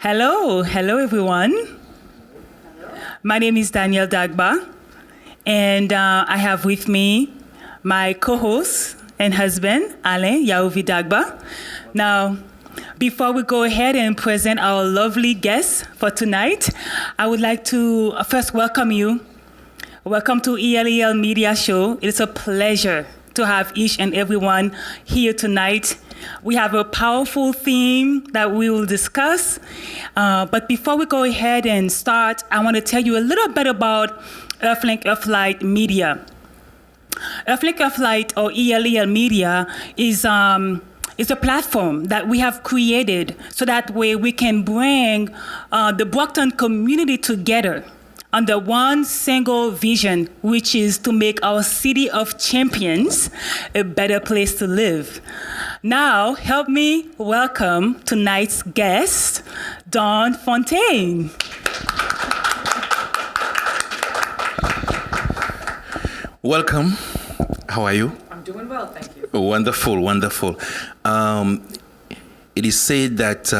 Hello everyone. My name is Danielle Dagba, and I have with me my co-host and husband, Alain Dagba. Now, before we go ahead and present our lovely guests for tonight, I would like to first welcome you. Welcome to ELELmedia show. It's a pleasure to have each and everyone here tonight. We have a powerful theme that we will discuss. But before we go ahead and start, I want to tell you a little bit about Earthlink Earthlight Media. Earthlink Earthlight, or ELELmedia, is a platform that we have created so that way we can bring the Brockton community together under one single vision, which is to make our city of champions a better place to live. Now, help me welcome tonight's guest, Don Fontaine. Welcome. How are you? I'm doing well, thank you. Wonderful, wonderful. It is said that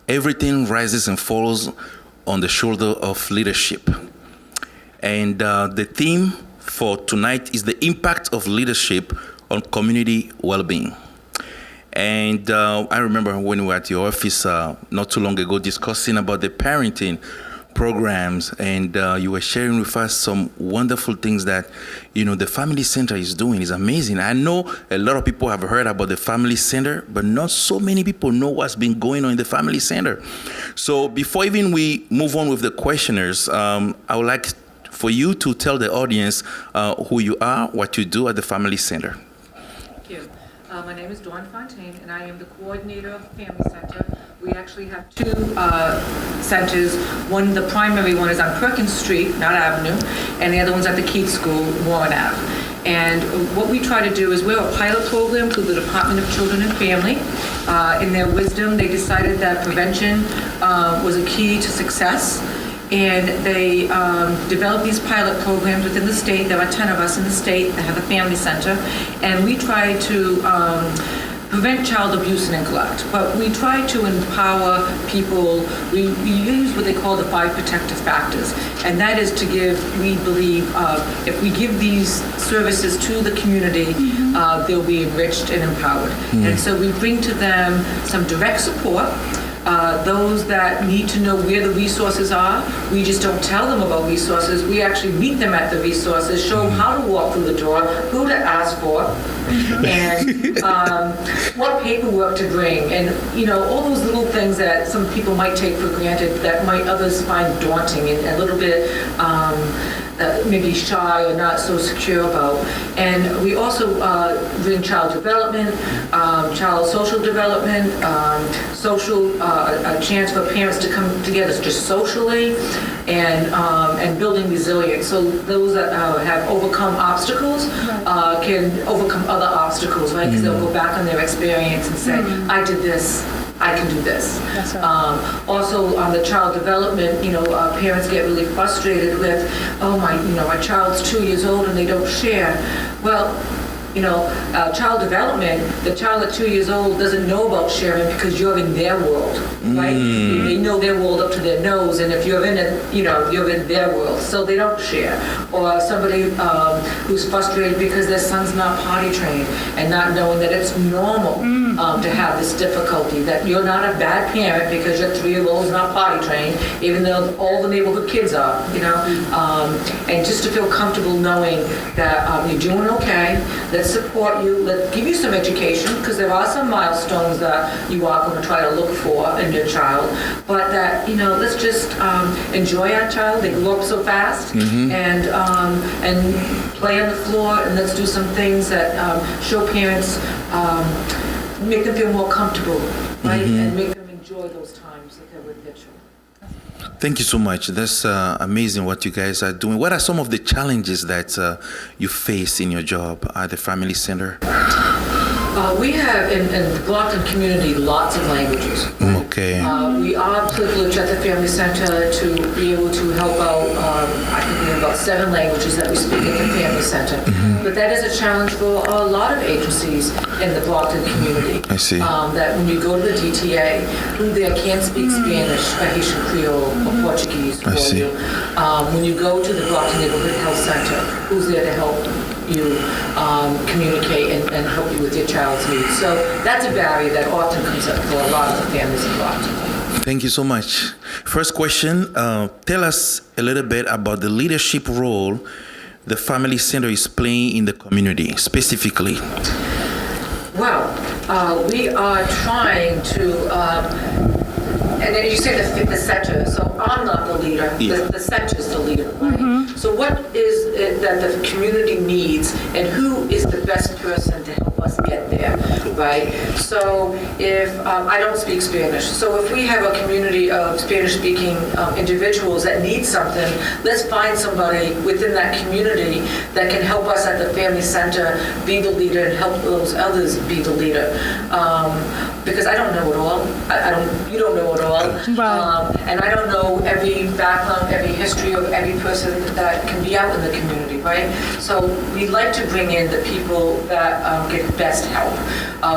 everything rises and falls on the shoulder of leadership. And the theme for tonight is the impact of leadership on community well-being. And I remember when we were at your office not too long ago discussing about the parenting programs, and you were sharing with us some wonderful things that, the Family Center is doing. Is amazing. I know a lot of people have heard about the Family Center, but not so many people know what's been going on in the Family Center. So before even we move on with the questioners, I would like for you to tell the audience who you are, what you do at the Family Center. Thank you. My name is Dawn Fontaine, and I am the coordinator of the Family Center. We actually have two centers. One, the primary one, is on Perkins Street, not Avenue, and the other one's at the Keith School, Warren Ave. And what we try to do is we're a pilot program through the Department of Children and Family. In their wisdom, they decided that prevention was a key to success. And they develop these pilot programs within the state. There are 10 of us in the state that have a family center. And we try to prevent child abuse and neglect. But we try to empower people. We use what they call the 5 protective factors. And that is to give, we believe, if we give these services to the community, they'll be enriched and empowered. And so we bring to them some direct support. Those that need to know where the resources are, we just don't tell them about resources. We actually meet them at the resources, show them how to walk through the door, who to ask for, and what paperwork to bring, and all those little things that some people might take for granted that might others find daunting and a little bit maybe shy or not so secure about. And we also bring child development, child social development, a chance for parents to come together just socially, and building resilience. So those that have overcome obstacles can overcome other obstacles, right? Because they'll go back on their experience and say, I did this, I can do this. That's right. Also, on the child development, parents get really frustrated with, my child's 2 years old and they don't share. Well, child development, the child at 2 years old doesn't know about sharing because you're in their world, right? They know their world up to their nose, and if you're in it, you're in their world, so they don't share. Or somebody who's frustrated because their son's not potty trained and not knowing that it's normal to have this difficulty, that you're not a bad parent because your 3-year-old's not potty trained, even though all the neighborhood kids are, and just to feel comfortable knowing that you're doing okay. Let's support you, let's give you some education, because there are some milestones that you are going to try to look for in your child, but that, let's just enjoy our child. They grow up so fast, and play on the floor, and let's do some things that show parents, make them feel more comfortable, right, and make them enjoy those times that they're with their children. Thank you so much. That's amazing what you guys are doing. What are some of the challenges that you face in your job at the Family Center? We have in the Brockton community lots of languages. Okay. We are privileged at the Family Center to be able to help out. I think we have about 7 languages that we speak at the Family Center. But that is a challenge for a lot of agencies in the Brockton community. I see. That when you go to the DTA, who there can't speak Spanish, or Haitian Creole, or Portuguese for see. you. When you go to the Brockton Neighborhood Health Center, who's there to help you communicate and help you with your child's needs. So that's a barrier that often comes up for a lot of the families in Brockton. Thank you so much. First question, tell us a little bit about the leadership role the Family Center is playing in the community, specifically. Well, we are trying to, and then you say the center, so I'm not the leader, Yeah. the center's the leader, right? So what is it that the community needs, and who is the best person to help us get there, right? So if, I don't speak Spanish, so if we have a community of Spanish-speaking individuals that need something, let's find somebody within that community that can help us at the Family Center be the leader and help those others be the leader. Because I don't know it all. You don't know it all. Right. And I don't know every background, every history of every person that can be out in the community, right? So we like to bring in the people that get best help.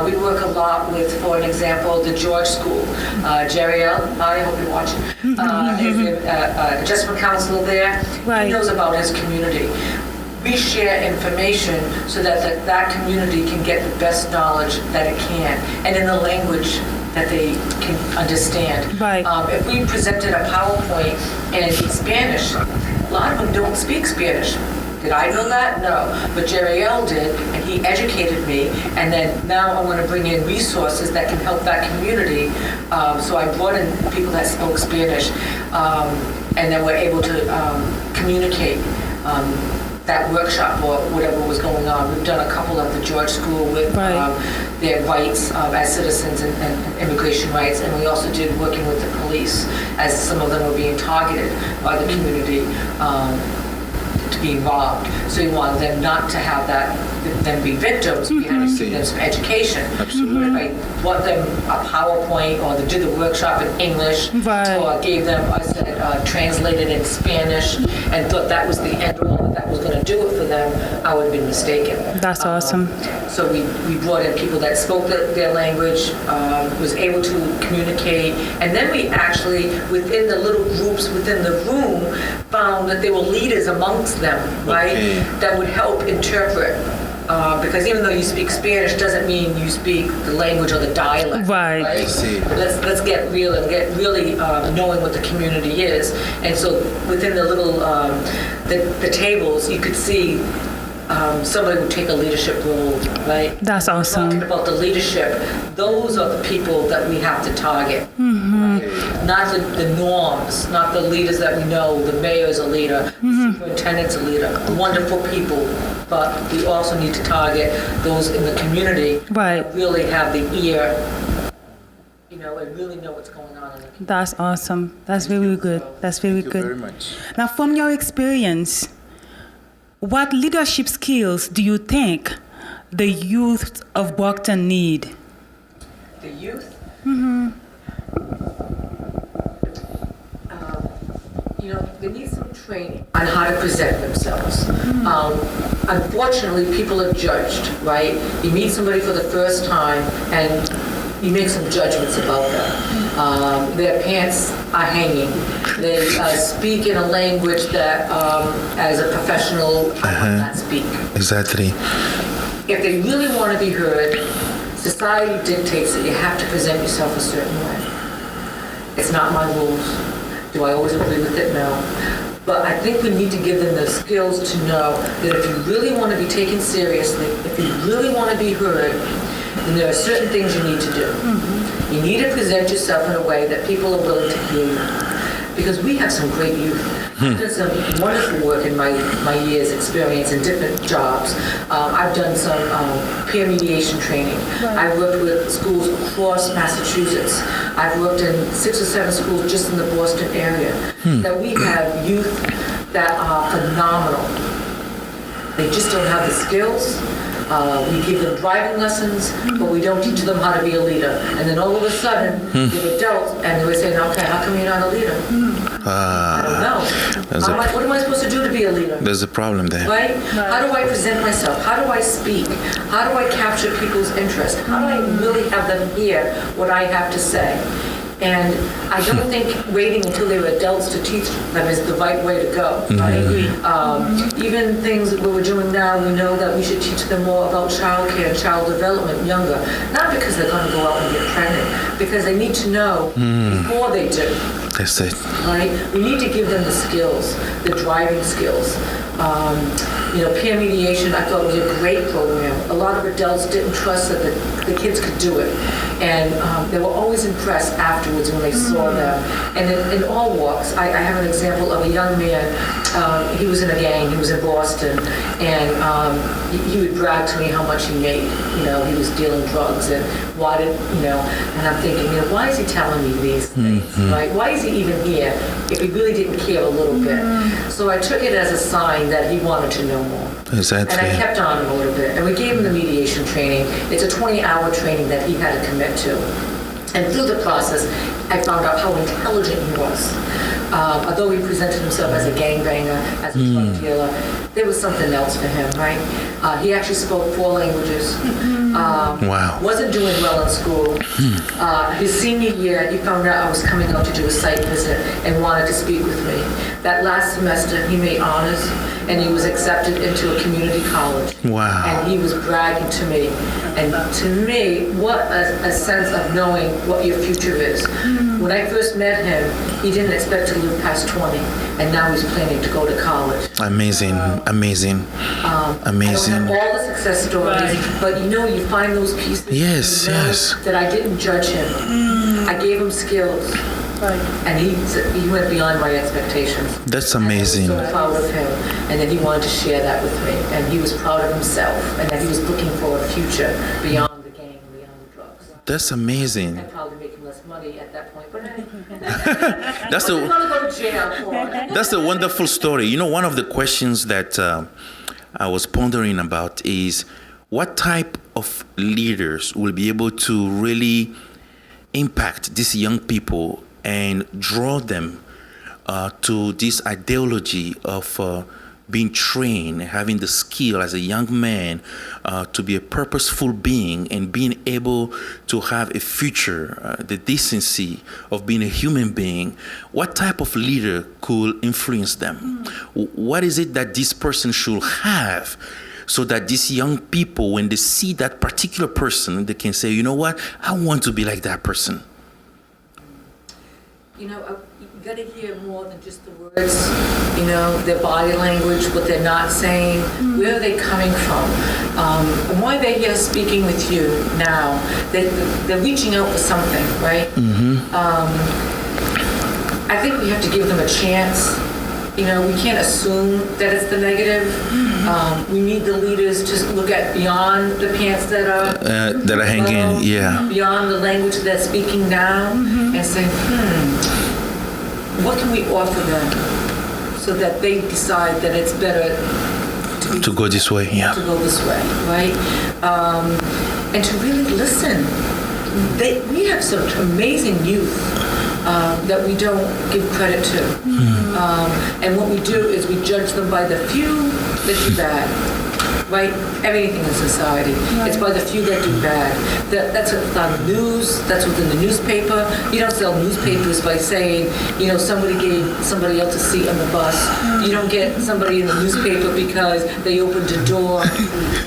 We work a lot with, for an example, the George School. Jeriel, I hope you're watching, is the adjustment counselor there. Right. He knows about his community. We share information so that that community can get the best knowledge that it can, and in the language that they can understand. Right. If we presented a PowerPoint in Spanish, a lot of them don't speak Spanish. Did I know that? No. But Jeriel did, and he educated me, and then now I want to bring in resources that can help that community. So I brought in people that spoke Spanish, and then we're able to communicate that workshop or whatever was going on. We've done a couple at the George School with their rights as citizens and immigration rights, and we also did working with the police as some of them were being targeted by the community to be involved. So we wanted them not to have them be victims. We had to give them some education. Absolutely. I brought them a PowerPoint or they did the workshop in English, Right. or gave them, I said, translated in Spanish, and thought that was the end all, that was going to do it for them, I would have been mistaken. That's awesome. So we brought in people that spoke their language, was able to communicate, and then we actually, within the little groups within the room, found that there were leaders amongst them, right, Okay. that would help interpret. Because even though you speak Spanish doesn't mean you speak the language or the dialect. Right. I see. Let's get real and get really knowing what the community is. And so within the little the tables, you could see somebody would take a leadership role, right? That's awesome. Talking about the leadership, those are the people that we have to target. Right? Not the norms, not the leaders that we know. The mayor's a leader, the superintendent's a leader, wonderful people. But we also need to target those in the community Right. that really have the ear, and really know what's going on in the community. That's awesome. That's very good. That's very Thank you good. very much. Now, from your experience, what leadership skills do you think the youth of Brockton need? The youth? They need some training on how to present themselves. Unfortunately, people are judged, right? You meet somebody for the first time and you make some judgments about them. Their pants are hanging. They speak in a language that, as a professional, I would not speak. Exactly. If they really want to be heard, society dictates that you have to present yourself a certain way. It's not my rules. Do I always agree with it? No. But I think we need to give them the skills to know that if you really want to be taken seriously, if you really want to be heard, then there are certain things you need to do. You need to present yourself in a way that people are willing to hear you. Because we have some great youth. I've done some wonderful work in my years' experience in different jobs. I've done some peer mediation training. I've worked with schools across Massachusetts. I've worked in 6 or 7 schools just in the Boston area. That we have youth that are phenomenal. They just don't have the skills. We give them driving lessons, but we don't teach them how to be a leader. And then all of a sudden, they're adults, and they were saying, okay, how come you're not a leader? I don't know. What am I supposed to do to be a leader? There's a problem there. Right? How do I present myself? How do I speak? How do I capture people's interest? How do I really have them hear what I have to say? And I don't think waiting until they were adults to teach them is the right way to go. Right? Even things that we're doing now, we know that we should teach them more about childcare and child development younger. Not because they're going to go out and get pregnant, because they need to know before they do. That's it. Right? We need to give them the skills, the driving skills. Peer mediation, I thought was a great program. A lot of adults didn't trust that the kids could do it. And they were always impressed afterwards when they saw them. And in all walks, I have an example of a young man. He was in a gang. He was in Boston. And he would brag to me how much he made. He was dealing drugs. And why did, and I'm thinking, why is he telling me these things? Right? Why is he even here if he really didn't care a little bit? So I took it as a sign that he wanted to know more. Exactly. And I kept on him a little bit. And we gave him the mediation training. It's a 20-hour training that he had to commit to. And through the process, I found out how intelligent he was. Although he presented himself as a gangbanger, as a drug dealer, there was something else for him, right? He actually spoke 4 languages. Wow. Wasn't doing well in school. His senior year, he found out I was coming out to do a site visit and wanted to speak with me. That last semester, he made honors, and he was accepted into a community college. Wow. And he was bragging to me. And to me, what a sense of knowing what your future is. When I first met him, he didn't expect to live past 20, and now he's planning to go to college. Amazing. Amazing. Amazing. I don't have all the success stories, but you find those pieces. Yes, yes. That I didn't judge him. I gave him skills. Right. And he went beyond my expectations. That's amazing. I was so proud of him, and then he wanted to share that with me, and he was proud of himself, and that he was looking for a future beyond the gang, beyond the drugs. That's amazing. I'd probably make him less money at that point, but That's I'm gonna go to jail for. That's a wonderful story. One of the questions that I was pondering about is what type of leaders will be able to really impact these young people and draw them to this ideology of being trained, having the skill as a young man to be a purposeful being and being able to have a future, the decency of being a human being. What type of leader could influence them? What is it that this person should have so that these young people, when they see that particular person, they can say, you know what, I want to be like that person? You got to hear more than just the words, their body language, what they're not saying, where are they coming from. And why they're here speaking with you now, they're reaching out for something, right? I think we have to give them a chance. We can't assume that it's the negative. We need the leaders to look at beyond the pants that are hanging, beyond the language they're speaking now, and say, what can we offer them so that they decide that it's better to go this way, to go this way, right? And to really listen. We have some amazing youth that we don't give credit to. And what we do is we judge them by the few that do bad, right? Everything in society. Right. It's by the few that do bad. That's what's on the news, that's what's in the newspaper. You don't sell newspapers by saying, somebody gave somebody else a seat on the bus. You don't get somebody in the newspaper because they opened a door,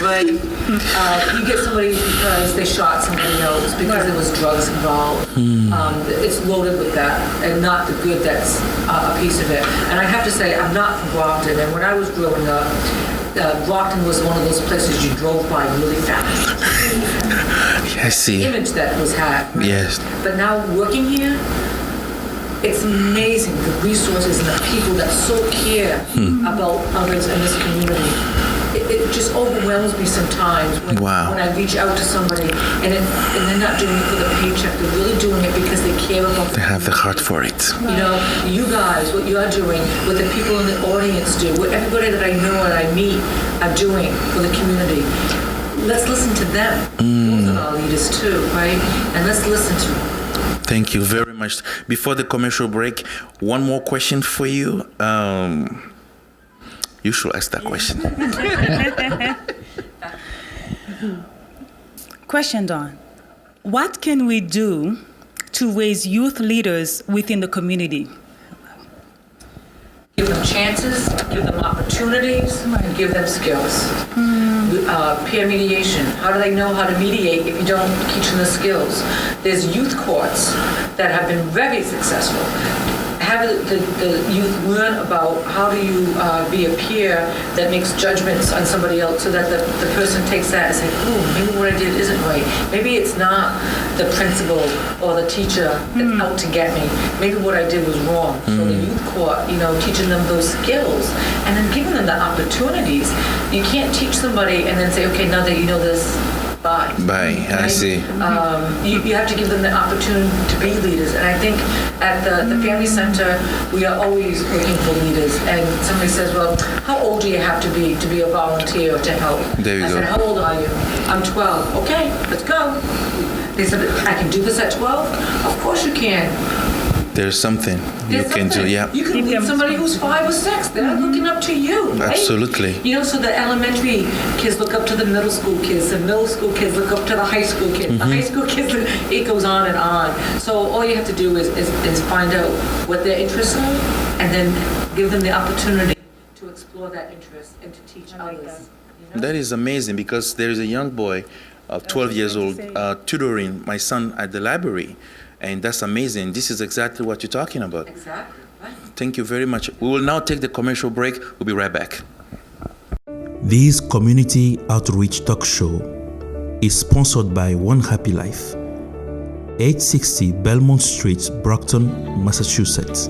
right? You get somebody because they shot somebody else, because there was drugs involved. It's loaded with that, and not the good that's a piece of it. And I have to say, I'm not from Brockton, and when I was growing up, Brockton was one of those places you drove by really fast. I see. The image that was had. Right? Yes. But now working here, it's amazing the resources and the people that so care about others in this community. It just overwhelms me sometimes when I reach out to somebody and they're not doing it for the paycheck. They're really doing it because they care about. They have the heart for it. You guys, what you're doing, what the people in the audience do, what everybody that I know and I meet are doing for the community. let's listen to them. Those are our leaders too, right? And let's listen to them. Thank you very much. Before the commercial break, one more question for you. You should ask that question. Question, Dawn. What can we do to raise youth leaders within the community? Give them chances, give them opportunities, and give them skills. Peer mediation. How do they know how to mediate if you don't teach them the skills? There's youth courts that have been very successful. Have the youth learn about how do you be a peer that makes judgments on somebody else so that the person takes that and says, ooh, maybe what I did isn't right. Maybe it's not the principal or the teacher that's out to get me. Maybe what I did was wrong. So the youth court, teaching them those skills and then giving them the opportunities. You can't teach somebody and then say, okay, now that you know this, bye. Bye, I see. You have to give them the opportunity to be leaders. And I think at the Family Center, we are always looking for leaders. And somebody says, well, how old do you have to be a volunteer to help? There you I go. said, how old are you? I'm 12. Okay, let's go. They said, I can do this at 12? Of course you can. There's something you can do, yeah. You can lead somebody who's 5 or 6. They're looking up to you, right? Absolutely. So the elementary kids look up to the middle school kids. The middle school kids look up to the high school kids. The high school kids, it goes on and on. So all you have to do is find out what their interests are and then give them the opportunity to explore that interest and to teach others. That is amazing because there is a young boy of 12 years old tutoring my son at the library. And that's amazing. This is exactly what you're talking about. Exactly. Right. Thank you very much. We will now take the commercial break. We'll be right back. This community outreach talk show is sponsored by One Happy Life, 860 Belmont Street, Brockton, Massachusetts.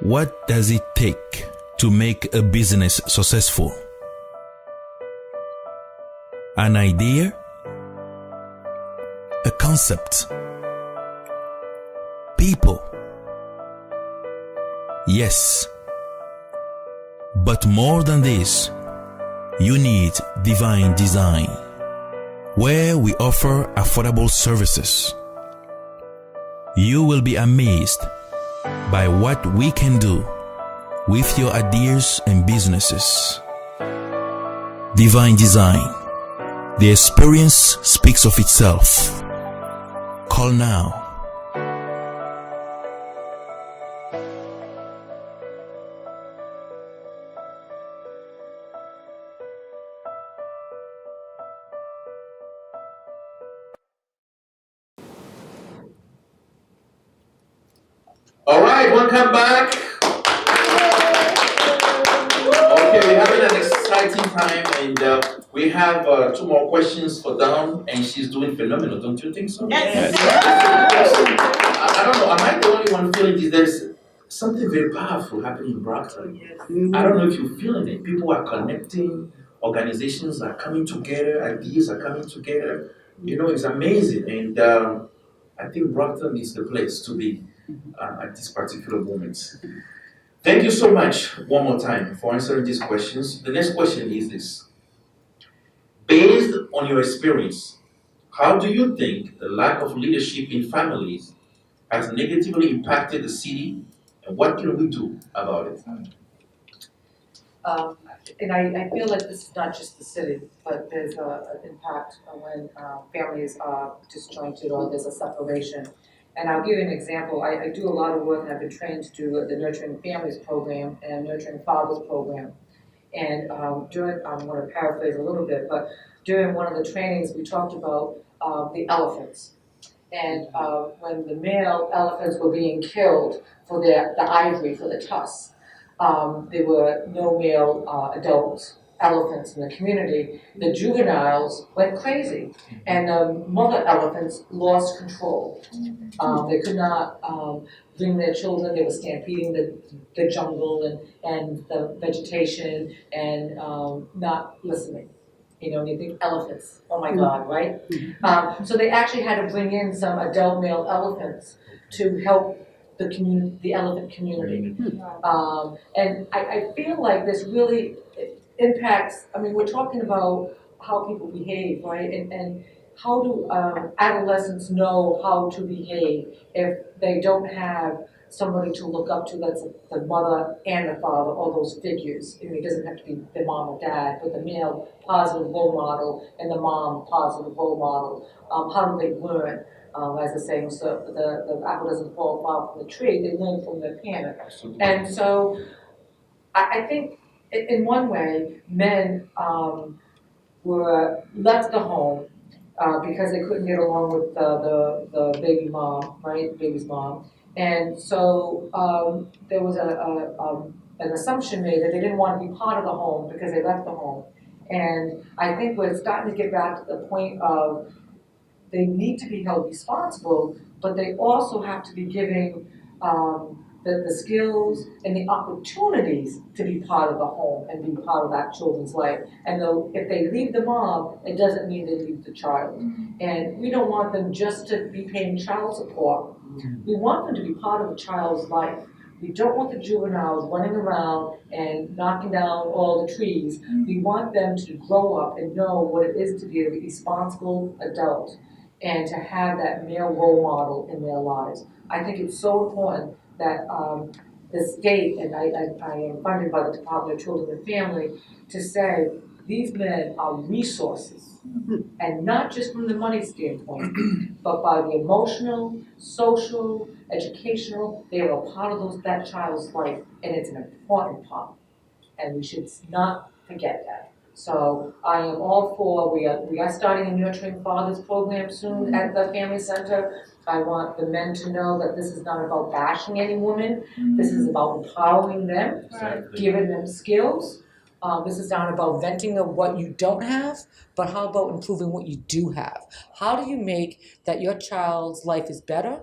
What does it take to make a business successful? An idea? A concept? People? Yes. But more than this, you need Divine Design, where we offer affordable services. You will be amazed by what we can do with your ideas and businesses. Divine Design. The experience speaks of itself. Call now. All right, welcome back. Okay, we're having an exciting time, and we have 2 more questions for Dawn, and she's doing phenomenal, don't you think so? Yes. I don't know, am I the only one feeling this? There's something very powerful happening in Brockton. I don't know if you're feeling it. People are connecting, organizations are coming together, ideas are coming together. It's amazing. And I think Brockton is the place to be at this particular moment. Thank you so much one more time for answering these questions. The next question is this. Based on your experience, how do you think the lack of leadership in families has negatively impacted the city, and what can we do about it? And I feel like this is not just the city, but there's an impact when families are disjointed or there's a separation. And I'll give you an example. I do a lot of work, and I've been trained to do the Nurturing Families program and Nurturing Fathers program. And during, I'm going to paraphrase a little bit, but during one of the trainings, we talked about the elephants. And when the male elephants were being killed for the ivory, for the tusks, there were no male adult elephants in the community. The juveniles went crazy, and the mother elephants lost control. They could not bring their children. They were stampeding the jungle and the vegetation and not listening. You know, and you think elephants, oh my God, right? So they actually had to bring in some adult male elephants to help the community, the elephant community. And I feel like this really impacts, I mean, we're talking about how people behave, right? And how do adolescents know how to behave if they don't have somebody to look up to, that's the mother and the father, all those figures. I mean, it doesn't have to be the mom or dad, but the male positive role model and the mom positive role model. How do they learn? As the saying, so the apple doesn't fall far from the tree, they learn from their parent. Absolutely. And so I think in one way, men were left the home because they couldn't get along with the baby mom, right, baby's mom. And so there was an assumption made that they didn't want to be part of the home because they left the home. And I think we're starting to get back to the point of they need to be held responsible, but they also have to be giving the skills and the opportunities to be part of the home and be part of that children's life. And though if they leave the mom, it doesn't mean they leave the child. And we don't want them just to be paying child support. We want them to be part of a child's life. We don't want the juveniles running around and knocking down all the trees. We want them to grow up and know what it is to be a responsible adult and to have that male role model in their lives. I think it's so important that the state, and I am funded by the Department of Children and Family, to say these men are resources, and not just from the money standpoint, but by the emotional, social, educational, they are a part of that child's life, and it's an important part, and we should not forget that. So I am all for, we are starting a Nurturing Fathers program soon at the Family Center. I want the men to know that this is not about bashing any woman. This is about empowering them, giving them skills. This is not about venting of what you don't have, but how about improving what you do have? How do you make that your child's life is better?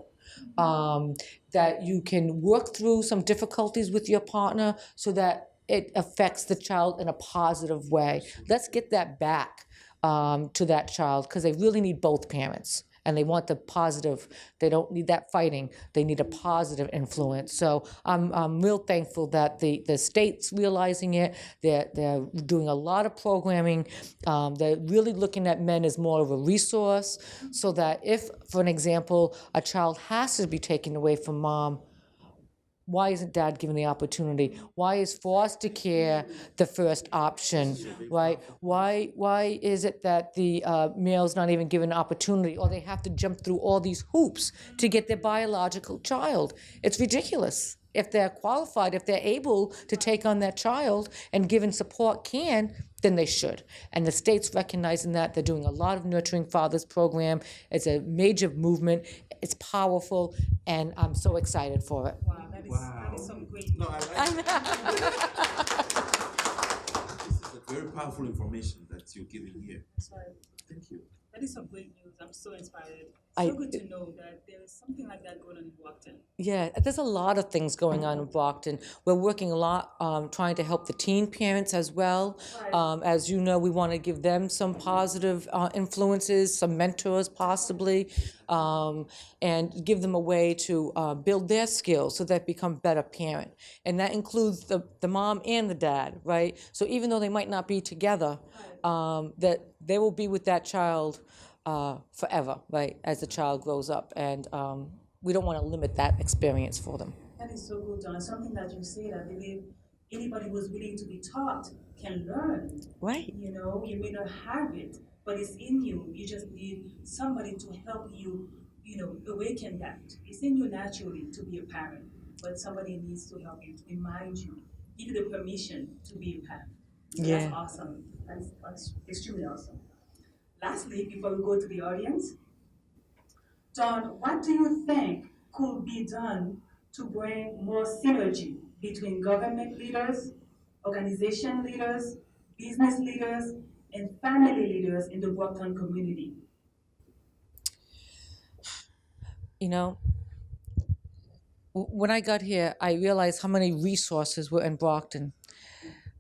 That you can work through some difficulties with your partner so that it affects the child in a positive way. Let's get that back to that child, because they really need both parents. And they want the positive. They don't need that fighting. They need a positive influence. So I'm real thankful that the state's realizing it. They're doing a lot of programming. They're really looking at men as more of a resource, so that if, for an example, a child has to be taken away from mom, why isn't dad given the opportunity? Why is foster care the first option, right? Why is it that the male's not even given an opportunity, or they have to jump through all these hoops to get their biological child? It's ridiculous. If they're qualified, if they're able to take on that child and given support then they should. And the state's recognizing that. They're doing a lot of Nurturing Fathers program. It's a major movement. It's powerful, and I'm so excited for it. Wow, that is some great. No, I like This is a very powerful information that you're giving here. That's right. Thank you. That is some great news. I'm so inspired. So good to know that there is something like that going on in Brockton. Yeah, there's a lot of things going on in Brockton. We're working a lot trying to help the teen parents as well. As you know, we want to give them some positive influences, some mentors possibly, and give them a way to build their skills so that they become better parent. And that includes the mom and the dad, right? So even though they might not be together, that they will be with that child forever, right, as the child grows up. And we don't want to limit that experience for them. That is so good, John. Something that you said, I believe anybody who's willing to be taught can learn. Right. You know, you may not have it, but it's in you. You just need somebody to help you, you know, awaken that. It's in you naturally to be a parent, but somebody needs to help you, to remind you, give you the permission to be a parent. So Yeah. That's awesome. That's extremely awesome. Lastly, before we go to the audience, John, what do you think could be done to bring more synergy between government leaders, organization leaders, business leaders, and family leaders in the Brockton community? You know, when I got here, I realized how many resources were in Brockton.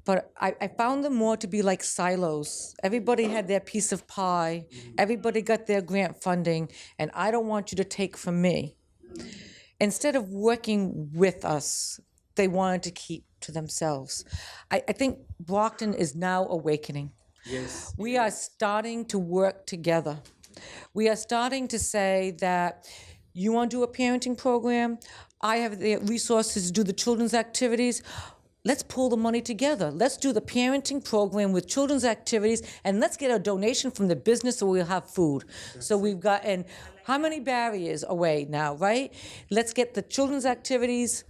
But I found them more to be like silos. Everybody had their piece of pie. Everybody got their grant funding, and I don't want you to take from me. Instead of working with us, they wanted to keep to themselves. I think Brockton is now awakening. Yes. We are starting to work together. We are starting to say that you want to do a parenting program, I have the resources to do the children's activities. Let's pull the money together. Let's do the parenting program with children's activities, and let's get a donation from the business so we'll have food. So we've gotten how many barriers away now, right? Let's get the children's activities,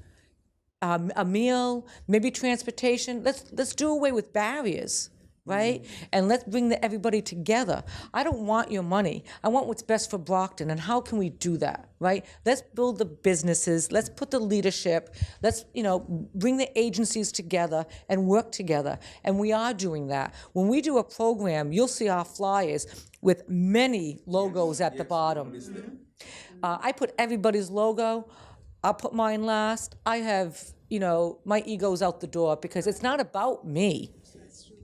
a meal, maybe transportation. Let's do away with barriers, right? And let's bring everybody together. I don't want your money. I want what's best for Brockton. And how can we do that, right? Let's build the businesses. Let's put the leadership. Let's, bring the agencies together and work together. And we are doing that. When we do a program, you'll see our flyers with many logos at the bottom. I put everybody's logo. I'll put mine last. I have, my ego's out the door because it's not about me.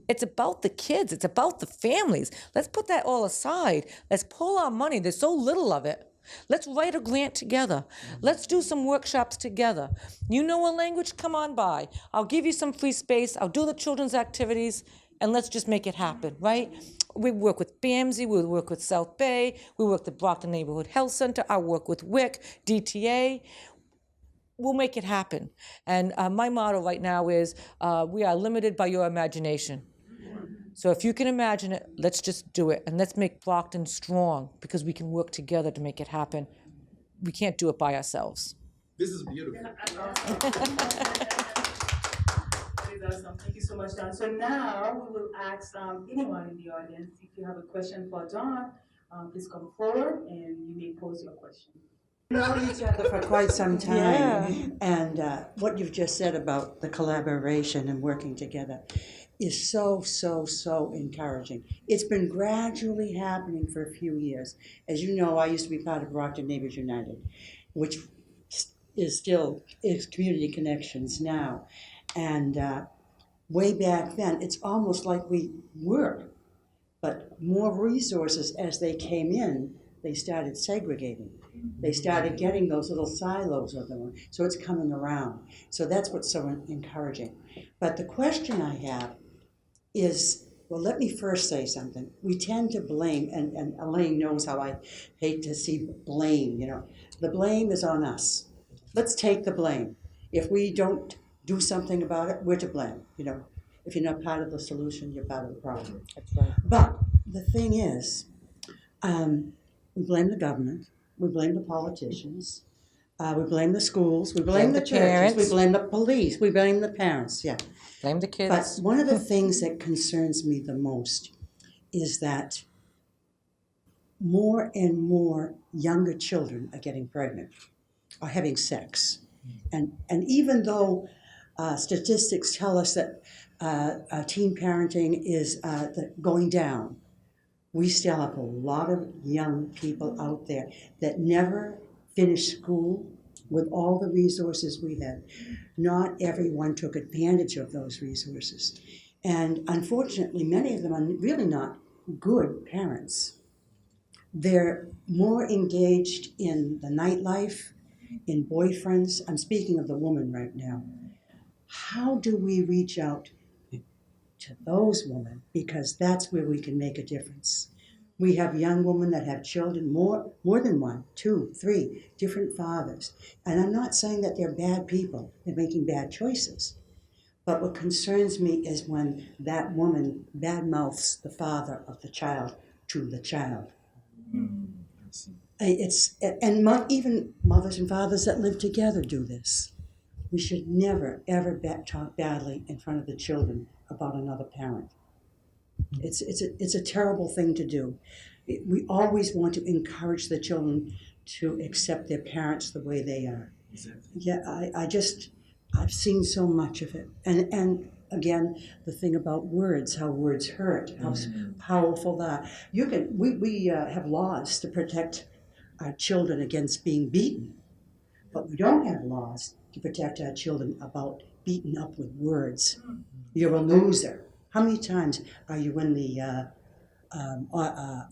It's about the kids. It's about the families. Let's put that all aside. Let's pull our money. There's so little of it. Let's write a grant together. Let's do some workshops together. You know a language? Come on by. I'll give you some free space. I'll do the children's activities, and let's just make it happen, right? We work with BAMSI. We work with South Bay. We work with the Brockton Neighborhood Health Center. I work with WIC, DTA. We'll make it happen. And my motto right now is, we are limited by your imagination. So if you can imagine it, let's just do it. And let's make Brockton strong because we can work together to make it happen. We can't do it by ourselves. This is beautiful. That is awesome. Thank you so much, Don. So now we will ask anyone in the audience, if you have a question for Don, please come forward and you may pose your question. Known each other for quite some time, and what you've just said about the collaboration and working together is so encouraging. It's been gradually happening for a few years. As you know, I used to be part of Brockton Neighbors United, which is Community Connections now. And way back then, it's almost like we were, but more resources as they came in, they started segregating. They started getting those little silos of them, so it's coming around. So that's what's so encouraging. But the question I have is, well, let me first say something. We tend to blame, and Alain knows how I hate to see blame, The blame is on us. Let's take the blame. If we don't do something about it, we're to blame. If you're not part of the solution, you're part of the problem. That's right. But the thing is, we blame the government. We blame the politicians. We blame the schools. We blame the churches. Parents. We blame the police. We blame the parents. Yeah. Blame the kids. But one of the things that concerns me the most is that more and more younger children are getting pregnant or having sex. And even though statistics tell us that teen parenting is going down, We still have a lot of young people out there that never finished school with all the resources we had. Not everyone took advantage of those resources. And unfortunately, many of them are really not good parents. They're more engaged in the nightlife, in boyfriends. I'm speaking of the woman right now. How do we reach out to those women? Because that's where we can make a difference. We have young women that have children, more than one, two, three, different fathers. And I'm not saying that they're bad people, they're making bad choices. But what concerns me is when that woman badmouths the father of the child to the child. Even mothers and fathers that live together do this. We should never, ever talk badly in front of the children about another parent. It's a terrible thing to do. We always want to encourage the children to accept their parents the way they are. Exactly. Yeah, I've seen so much of it. And again, the thing about words, how words hurt, how powerful that. We have laws to protect our children against being beaten, but we don't have laws to protect our children about beaten up with words. You're a loser. How many times are you in the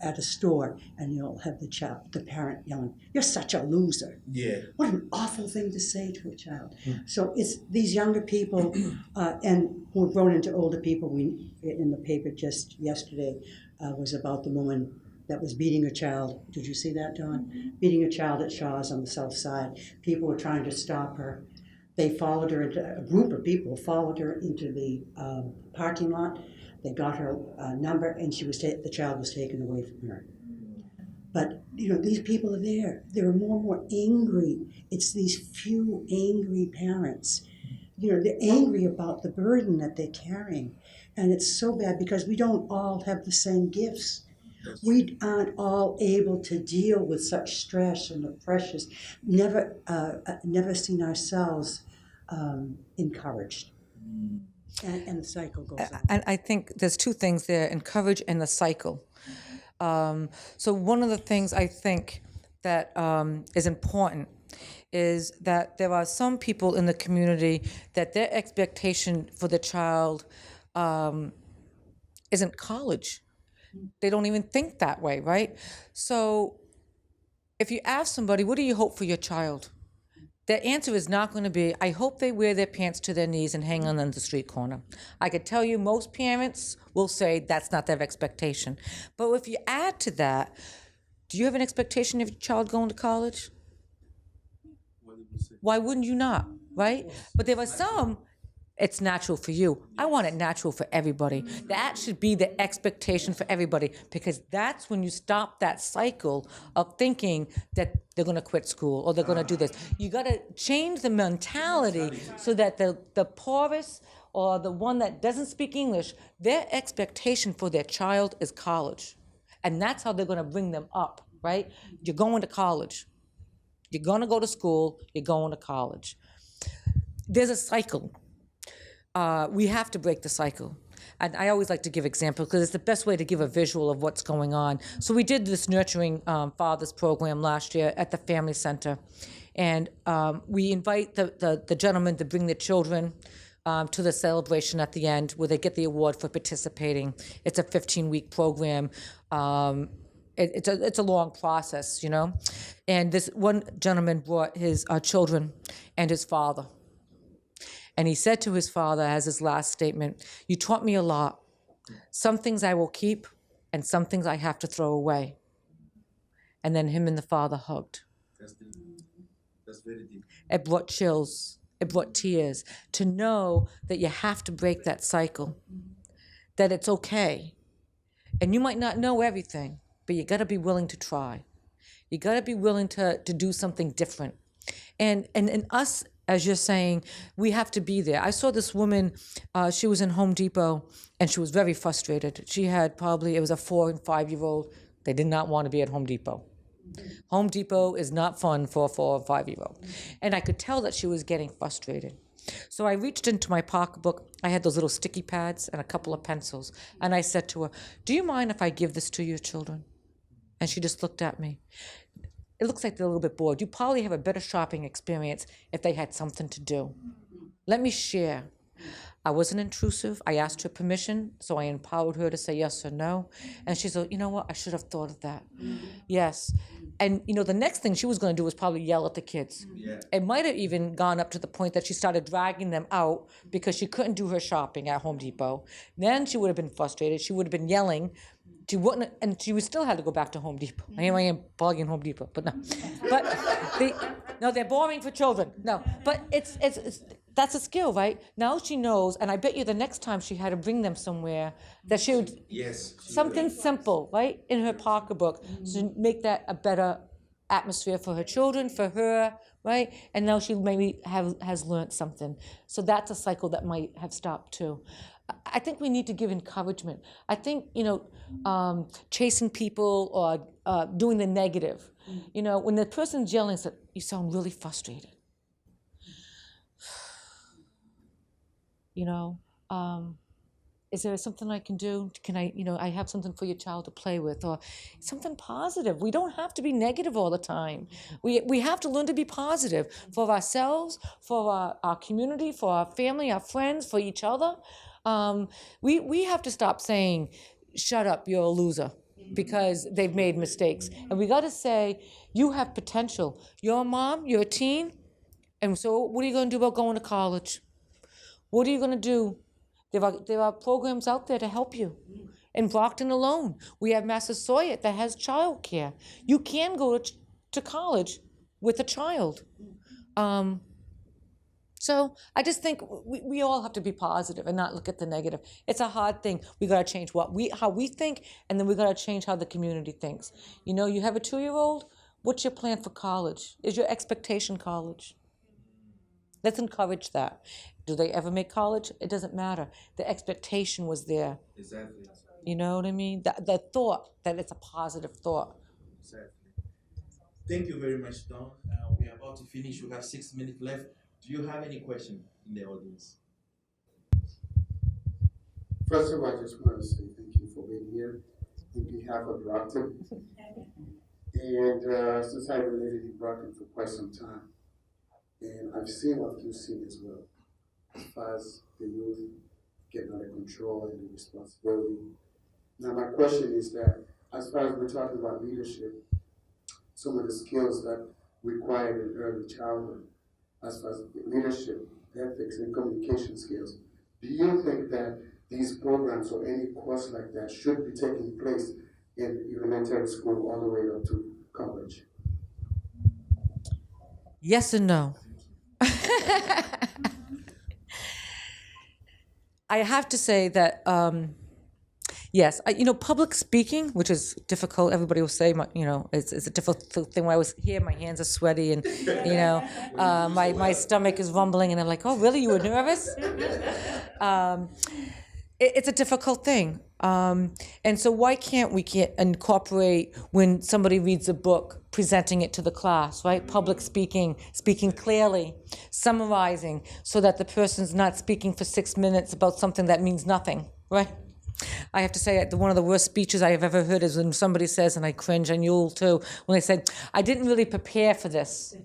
at a store and you'll have the parent yelling, "You're such a loser." Yeah. What an awful thing to say to a child. So it's these younger people and who have grown into older people. We in the paper just yesterday was about the woman that was beating a child. Did you see that, Dawn? Beating a child at Shaw's on the south side. People were trying to stop her. They followed her, a group of people followed her into the parking lot. They got her number, and the child was taken away from her. But, these people are there. They're more and more angry. It's these few angry parents. They're angry about the burden that they're carrying. And it's so bad because we don't all have the same gifts. We aren't all able to deal with such stress and the pressures. Never seen ourselves encouraged. And the cycle goes on. And I think there's two things there, encourage and the cycle. So one of the things I think that is important is that there are some people in the community that their expectation for the child isn't college. They don't even think that way, right? So if you ask somebody, what do you hope for your child? Their answer is not going to be, I hope they wear their pants to their knees and hang on the street corner. I could tell you most parents will say that's not their expectation. But if you add to that, do you have an expectation of your child going to college? Why wouldn't you not, right? But there are some, it's natural for you. I want it natural for everybody. That should be the expectation for everybody, because that's when you stop that cycle of thinking that they're going to quit school or they're going to do this. You got to change the mentality so that the poorest or the one that doesn't speak English, their expectation for their child is college. And that's how they're going to bring them up, right? You're going to college. You're going to go to school. You're going to college. There's a cycle. We have to break the cycle. And I always like to give examples because it's the best way to give a visual of what's going on. So we did this Nurturing Fathers program last year at the Family Center. And we invite the gentlemen to bring their children to the celebration at the end where they get the award for participating. It's a 15-week program. It's a long process, And this one gentleman brought his children and his father. And he said to his father as his last statement, "You taught me a lot. Some things I will keep and some things I have to throw away." And then him and the father hugged. That's very deep. It brought chills. It brought tears to know that you have to break that cycle, that it's okay. And you might not know everything, but you got to be willing to try. You got to be willing to do something different. And us, as you're saying, we have to be there. I saw this woman, she was in Home Depot, and she was very frustrated. She had it was a 4 and 5-year-old. They did not want to be at Home Depot. Home Depot is not fun for a 4 or 5-year-old. And I could tell that she was getting frustrated. So I reached into my pocketbook. I had those little sticky pads and a couple of pencils. And I said to her, do you mind if I give this to your children? And she just looked at me. It looks like they're a little bit bored. You probably have a better shopping experience if they had something to do. Let me share. I wasn't intrusive. I asked her permission, so I empowered her to say yes or no. And she said, you know what, I should have thought of that. Yes. And, the next thing she was going to do was probably yell at the kids. Yeah. It might have even gone up to the point that she started dragging them out because she couldn't do her shopping at Home Depot. Then she would have been frustrated. She would have been yelling. She wouldn't, and she would still have to go back to Home Depot. Here I am plugging Home Depot, but no. But they're boring for children. No, but it's that's a skill, right? Now she knows, and I bet you the next time she had to bring them somewhere, that she would something simple, right, in her pocketbook, to make that a better atmosphere for her children, for her, right? And now she maybe has learned something. So that's a cycle that might have stopped too. I think we need to give encouragement. I think, chasing people or doing the negative. When the person's yelling, said, you sound really frustrated. Is there something I can do? Can I have something for your child to play with, or something positive? We don't have to be negative all the time. We have to learn to be positive for ourselves, for our community, for our family, our friends, for each other. We have to stop saying, shut up, you're a loser, because they've made mistakes. And we got to say, you have potential. You're a mom, you're a teen, and so what are you going to do about going to college? What are you going to do? There are programs out there to help you. In Brockton alone, we have Massasoit that has childcare. You can go to college with a child. So I just think we all have to be positive and not look at the negative. It's a hard thing. We got to change how we think, and then we got to change how the community thinks. You have a 2-year-old. What's your plan for college? Is your expectation college? Let's encourage that. Do they ever make college? It doesn't matter. The expectation was there. Exactly. You know what I mean? The thought that it's a positive thought. Exactly. Thank you very much, Dawn. We are about to finish. We have 6 minutes left. Do you have any question in the audience? First of all, I just want to say thank you for being here on behalf of Brockton. And since I've related in Brockton for quite some time, and I've seen what you've seen as well, as far as the youth getting out of control and the responsibility. Now my question is that, as far as we're talking about leadership, some of the skills that required in early childhood, as far as leadership, ethics, and communication skills, do you think that these programs or any course like that should be taking place in elementary school all the way up to college? Yes and no. I have to say that, yes, public speaking, which is difficult. Everybody will say, it's a difficult thing. When I was here, my hands are sweaty, and my stomach is rumbling, and I'm like, oh, really? You were nervous? It's a difficult thing. And so why can't we incorporate, when somebody reads a book, presenting it to the class, right? Public speaking clearly, summarizing, so that the person's not speaking for 6 minutes about something that means nothing, right? I have to say, one of the worst speeches I have ever heard is when somebody says, and I cringe, and you'll too, when they say, I didn't really prepare for this.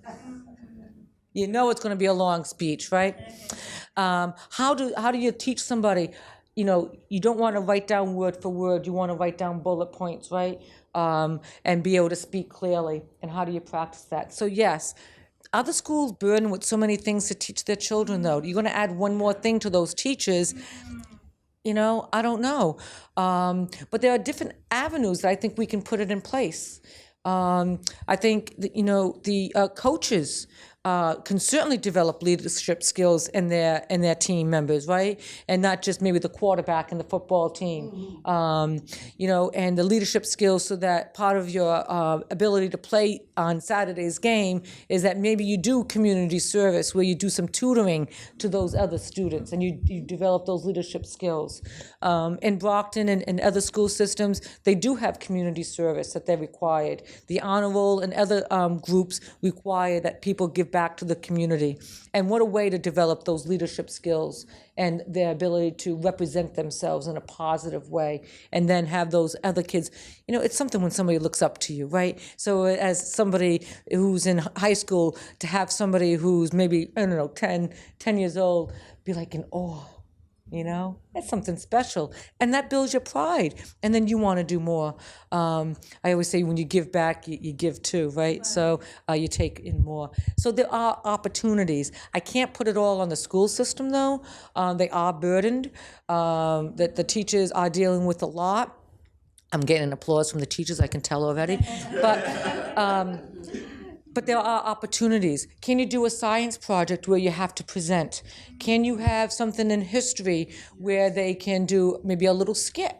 You know it's going to be a long speech, right? How do you teach somebody? You don't want to write down word for word. You want to write down bullet points, right? And be able to speak clearly. And how do you practice that? So yes, other schools burden with so many things to teach their children, though. You're going to add one more thing to those teachers. I don't know. But there are different avenues that I think we can put it in place. I think that, the coaches can certainly develop leadership skills in their team members, right? And not just maybe the quarterback and the football team, and the leadership skills, so that part of your ability to play on Saturday's game is that maybe you do community service, where you do some tutoring to those other students, and you develop those leadership skills. In Brockton and other school systems, they do have community service that they're required. The honor roll and other groups require that people give back to the community. And what a way to develop those leadership skills and their ability to represent themselves in a positive way, and then have those other kids. It's something when somebody looks up to you, right? So as somebody who's in high school, to have somebody who's maybe, 10 years old, be like in awe. That's something special, and that builds your pride, and then you want to do more. I always say when you give back, you give too, right? So you take in more. So there are opportunities. I can't put it all on the school system, though. They are burdened. That the teachers are dealing with a lot. I'm getting applause from the teachers, I can tell already. But there are opportunities. Can you do a science project where you have to present? Can you have something in history where they can do maybe a little skit?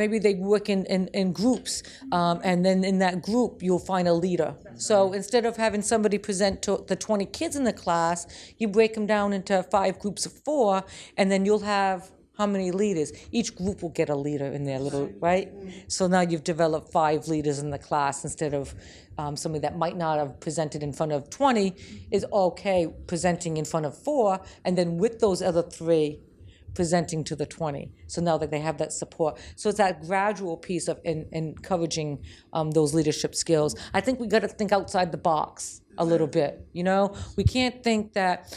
Maybe they work in groups, and then in that group you'll find a leader. So instead of having somebody present to the 20 kids in the class, you break them down into 5 groups of 4, and then you'll have how many leaders? Each group will get a leader in their little, right? So now you've developed 5 leaders in the class instead of somebody that might not have presented in front of 20 is okay presenting in front of 4, and then with those other 3 presenting to the 20. So now that they have that support. So it's that gradual piece of encouraging those leadership skills. I think we got to think outside the box a little bit, We can't think that,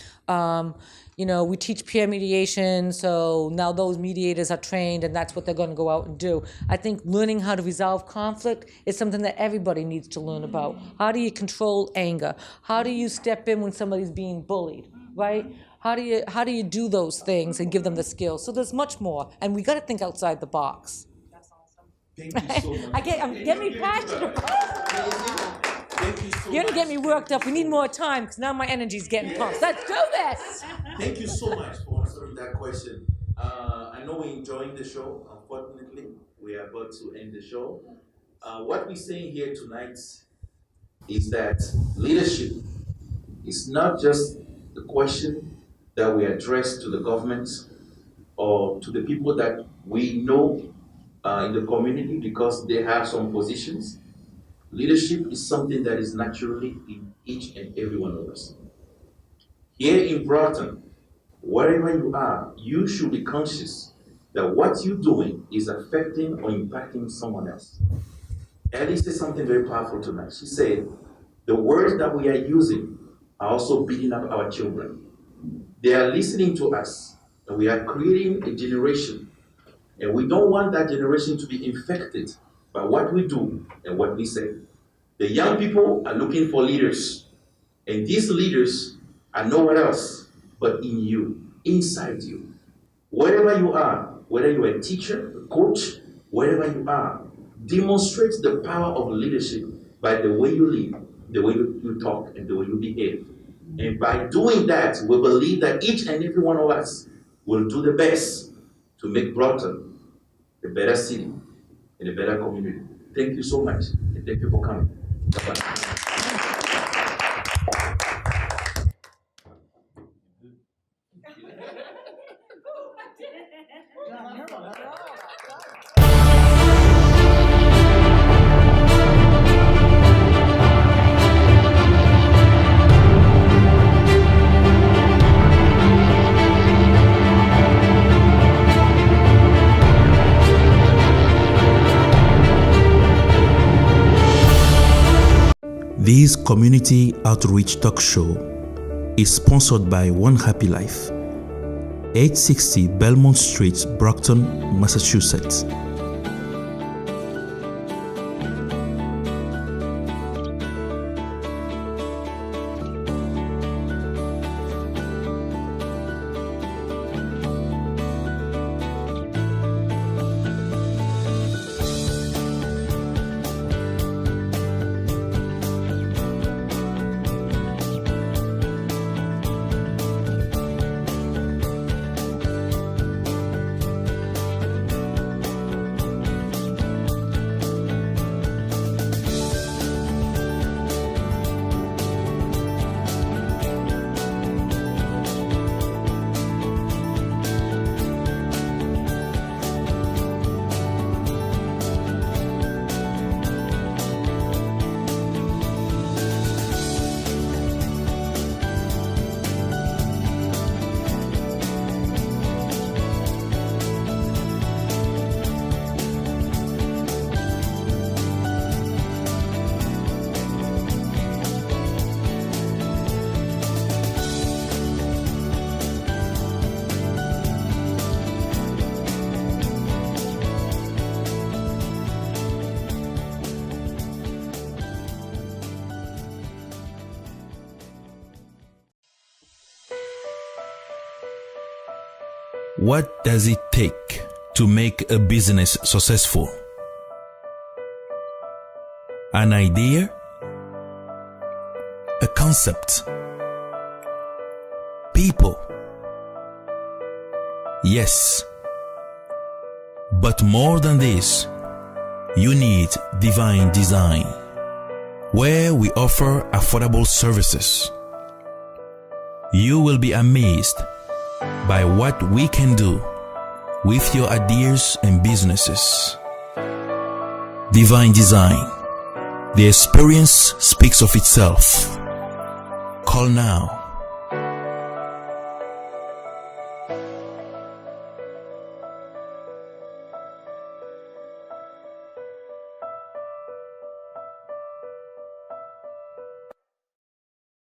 we teach peer mediation, so now those mediators are trained and that's what they're going to go out and do. I think learning how to resolve conflict is something that everybody needs to learn about. How do you control anger? How do you step in when somebody's being bullied, right? How do you do those things and give them the skills? So there's much more, and we got to think outside the box. That's awesome. Thank you so much. I'm getting passionate. Thank you so You're much. gonna get me worked up. We need more time because now my energy's getting pumped. Let's do this. Thank you so much for answering that question. I know we're enjoying the show. Unfortunately, we are about to end the show. What we're saying here tonight is that leadership is not just the question that we address to the government or to the people that we know in the community because they have some positions. Leadership is something that is naturally in each and every one of us. Here in Brockton, wherever you are, you should be conscious that what you're doing is affecting or impacting someone else. Ellie said something very powerful tonight. She said, the words that we are using are also beating up our children. They are listening to us, and we are creating a generation. And we don't want that generation to be infected by what we do and what we say. The young people are looking for leaders, and these leaders are nowhere else but in you, inside you. Wherever you are, whether you're a teacher, a coach, wherever you are, demonstrate the power of leadership by the way you live, the way you talk, and the way you behave. And by doing that, we believe that each and every one of us will do the best to make Brockton a better city and a better community. Thank you so much, and thank you for coming. Bye-bye. This community outreach talk show is sponsored by One Happy Life, 860 Belmont Street, Brockton, Massachusetts. What does it take to make a business successful? An idea? A concept? People? Yes. But more than this, you need divine design, where we offer affordable services. You will be amazed by what we can do with your ideas and businesses. Divine design. The experience speaks of itself. Call now.